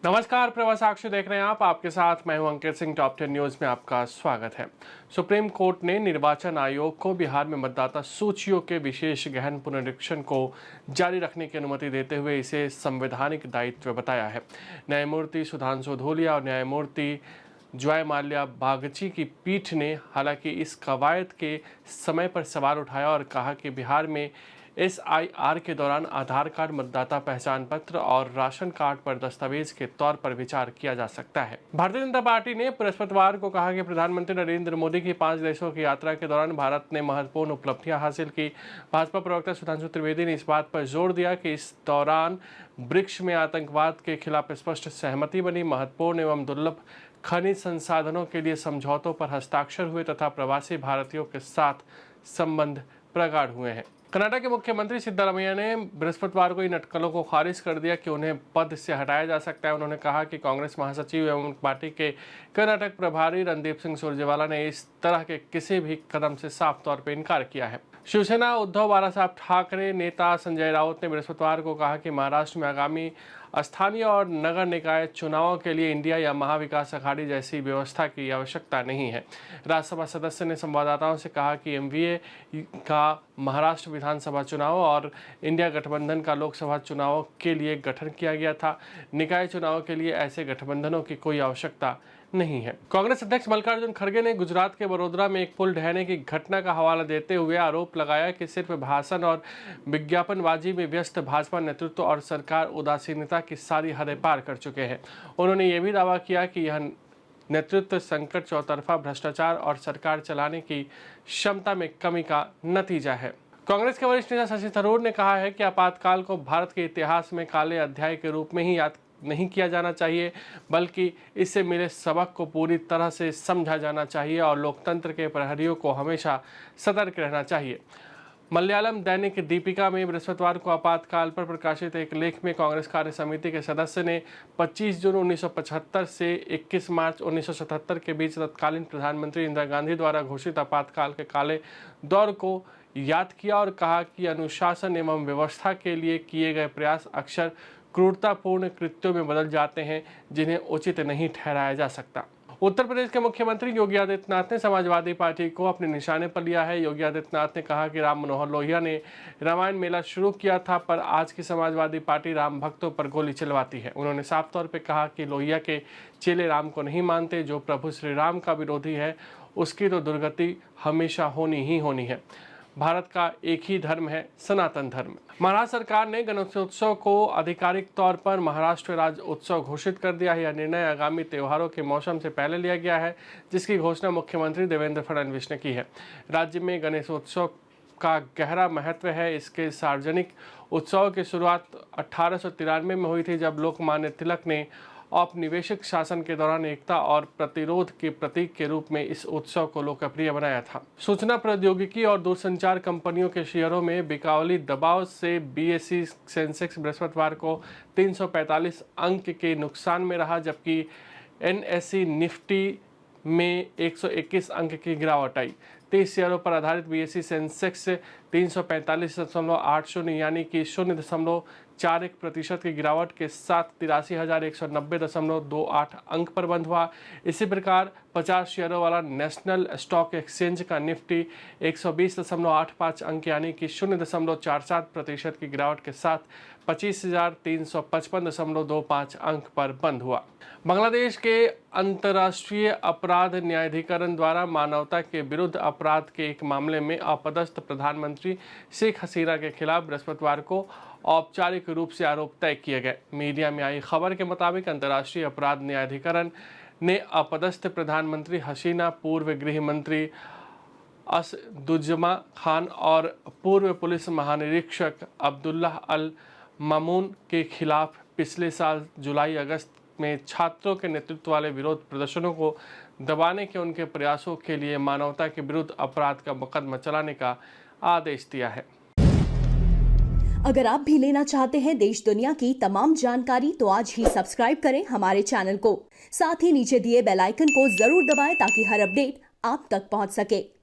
नमस्कार, प्रवास साक्षी देख रहे हैं आप। आपके साथ मैं हूं अंकित सिंह। टॉप 10 न्यूज में आपका स्वागत है। सुप्रीम कोर्ट ने निर्वाचन आयोग को बिहार में मतदाता सूचियों के विशेष गहन पुनरीक्षण को जारी रखने की अनुमति देते हुए इसे संवैधानिक दायित्व बताया है। न्यायमूर्ति सुधांशु धूलिया और न्यायमूर्ति जॉय माल्या बागची की पीठ ने हालांकि इस कवायद के समय पर सवाल उठाया और कहा कि बिहार में SIR के दौरान आधार कार्ड, मतदाता पहचान पत्र और राशन कार्ड पर दस्तावेज के तौर पर विचार किया जा सकता है। भारतीय जनता पार्टी ने बृहस्पतिवार को कहा कि प्रधानमंत्री नरेंद्र मोदी की 5 देशों की यात्रा के दौरान भारत ने महत्वपूर्ण उपलब्धियां हासिल की। भाजपा प्रवक्ता सुधांशु त्रिवेदी ने इस बात पर जोर दिया कि इस दौरान ब्रिक्स में आतंकवाद के खिलाफ स्पष्ट सहमति बनी, महत्वपूर्ण एवं दुर्लभ खनिज संसाधनों के लिए समझौतों पर हस्ताक्षर हुए तथा प्रवासी भारतीयों के साथ संबंध प्रगाढ़ हुए हैं। कर्नाटक के मुख्यमंत्री सिद्धरामैया ने बृहस्पतिवार को इन अटकलों को खारिज कर दिया कि उन्हें पद से हटाया जा सकता है। उन्होंने कहा कि कांग्रेस महासचिव एवं पार्टी के कर्नाटक प्रभारी रणदीप सिंह सुरजेवाला ने इस तरह के किसी भी कदम से साफ तौर पर इनकार किया है। शिवसेना उद्धव बालासाहेब ठाकरे नेता संजय राउत ने बृहस्पतिवार को कहा कि महाराष्ट्र में आगामी स्थानीय और नगर निकाय चुनावों के लिए इंडिया या महाविकास अघाड़ी जैसी व्यवस्था की आवश्यकता नहीं है। राज्यसभा सदस्य ने संवाददाताओं से कहा कि MVA का महाराष्ट्र विधानसभा चुनाव और इंडिया गठबंधन का लोकसभा चुनावों के लिए गठन किया गया था। निकाय चुनाव के लिए ऐसे गठबंधनों की कोई आवश्यकता नहीं है। कांग्रेस अध्यक्ष मल्लिकार्जुन खड़गे ने गुजरात के वडोदरा में एक पुल ढहने की घटना का हवाला देते हुए आरोप लगाया कि सिर्फ भाषण और विज्ञापनबाजी में व्यस्त भाजपा नेतृत्व और सरकार उदासीनता की सारी हदें पार कर चुके हैं। उन्होंने ये भी दावा किया कि यह नेतृत्व संकट, चौतरफा भ्रष्टाचार और सरकार चलाने की क्षमता में कमी का नतीजा है। कांग्रेस के वरिष्ठ नेता शशि थरूर ने कहा है कि आपातकाल को भारत के इतिहास में काले अध्याय के रूप में ही याद नहीं किया जाना चाहिए, बल्कि इससे मिले सबक को पूरी तरह से समझा जाना चाहिए और लोकतंत्र के प्रहरियों को हमेशा सतर्क रहना चाहिए। मलयालम दैनिक दीपिका में बृहस्पतिवार को आपातकाल पर प्रकाशित एक लेख में कांग्रेस कार्य समिति के सदस्य ने 25 जून 1975 से 21 मार्च 1977 के बीच तत्कालीन प्रधानमंत्री इंदिरा गांधी द्वारा घोषित आपातकाल के काले दौर को याद किया और कहा कि अनुशासन एवं व्यवस्था के लिए किए गए प्रयास अक्सर क्रूरतापूर्ण कृत्यों में बदल जाते हैं, जिन्हें उचित नहीं ठहराया जा सकता। उत्तर प्रदेश के मुख्यमंत्री योगी आदित्यनाथ ने समाजवादी पार्टी को अपने निशाने पर लिया है। योगी आदित्यनाथ ने कहा कि राम मनोहर लोहिया ने रामायण मेला शुरू किया था, पर आज की समाजवादी पार्टी राम भक्तों पर गोली चलवाती है। उन्होंने साफ तौर पर कहा कि लोहिया के चेले राम को नहीं मानते। जो प्रभु श्री राम का विरोधी है, उसकी तो दुर्गति हमेशा होनी ही होनी है। भारत का एक ही धर्म है, सनातन धर्म। महाराष्ट्र सरकार ने गणेशोत्सव को आधिकारिक तौर पर महाराष्ट्र राज्य उत्सव घोषित कर दिया है। यह निर्णय आगामी त्योहारों के मौसम से पहले लिया गया है, जिसकी घोषणा मुख्यमंत्री देवेंद्र फडणवीस ने की है। राज्य में गणेशोत्सव का गहरा महत्व है। इसके सार्वजनिक उत्सव की शुरुआत 1893 में हुई थी, जब लोकमान्य तिलक ने औपनिवेशिक शासन के दौरान एकता और प्रतिरोध के प्रतीक के रूप में इस उत्सव को लोकप्रिय बनाया था। सूचना प्रौद्योगिकी और दूरसंचार कंपनियों के शेयरों में बिकावली दबाव से BSE सेंसेक्स बृहस्पतिवार को 345 अंक के नुकसान में रहा, जबकि NSE निफ्टी में 121 अंक की गिरावट आई। 30 शेयरों पर आधारित BSE सेंसेक्स 345.80 यानी कि 0.41% की गिरावट के साथ 83,190.28 अंक पर बंद हुआ। इसी प्रकार 50 शेयरों वाला नेशनल स्टॉक एक्सचेंज का निफ्टी 120.85 अंक यानी कि 0.47% की गिरावट के साथ 25,355.25 अंक पर बंद हुआ। बांग्लादेश के अंतर्राष्ट्रीय अपराध न्यायाधिकरण द्वारा मानवता के विरुद्ध अपराध के एक मामले में अपदस्थ प्रधानमंत्री शेख हसीना के खिलाफ बृहस्पतिवार को औपचारिक रूप से आरोप तय किए गए। मीडिया में आई खबर के मुताबिक अंतर्राष्ट्रीय अपराध न्यायाधिकरण ने अपदस्थ प्रधानमंत्री हसीना, पूर्व गृह मंत्री असदुज्जमा खान और पूर्व पुलिस महानिरीक्षक अब्दुल्लाह अल मामून के खिलाफ पिछले साल जुलाई-अगस्त में छात्रों के नेतृत्व वाले विरोध प्रदर्शनों को दबाने के उनके प्रयासों के लिए मानवता के विरुद्ध अपराध का मुकदमा चलाने का आदेश दिया है। अगर आप भी लेना चाहते हैं देश दुनिया की तमाम जानकारी, तो आज ही सब्सक्राइब करें हमारे चैनल को। साथ ही नीचे दिए बेल आइकन को जरूर दबाएं ताकि हर अपडेट आप तक पहुंच सके।